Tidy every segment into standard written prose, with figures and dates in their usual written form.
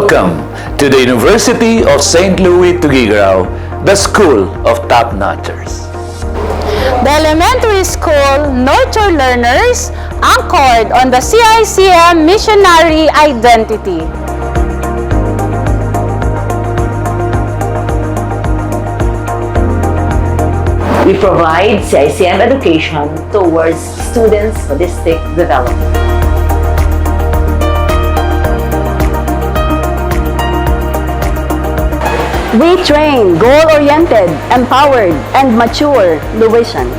Welcome to the University of St. Louis Tuguegarao, the School of Top-Notchers. The elementary school nurture learners anchored on the CICM missionary identity. We provide CICM education towards students' holistic development. We train goal-oriented, empowered, and mature Louisians.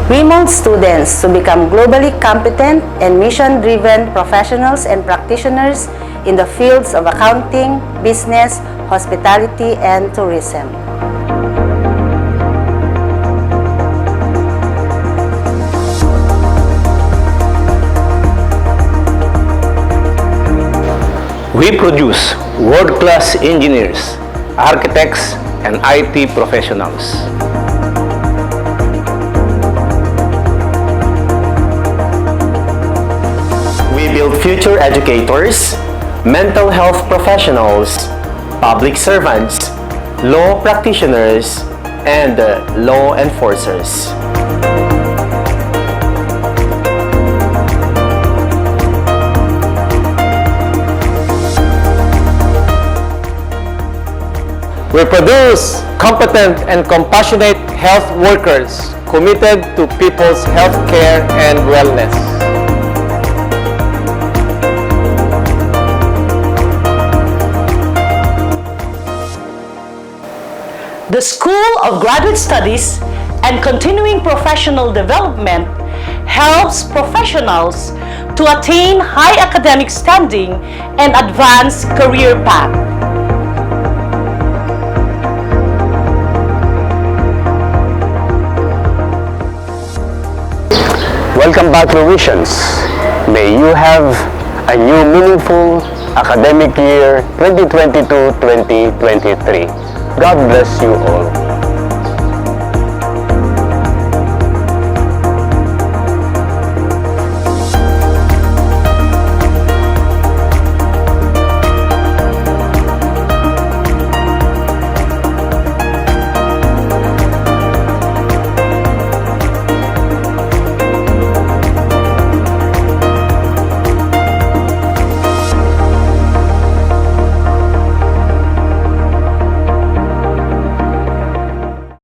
We mold students to become globally competent and mission-driven professionals and practitioners in the fields of accounting, business, hospitality, and tourism. We produce world-class engineers, architects, and IT professionals. We build future educators, mental health professionals, public servants, law practitioners, and law enforcers. We produce competent and compassionate health workers committed to people's health care and wellness. The School of Graduate Studies and Continuing Professional Development helps professionals to attain high academic standing and advance career path. Welcome back, Louisians. May you have a new meaningful academic year 2022-2023. God bless you all.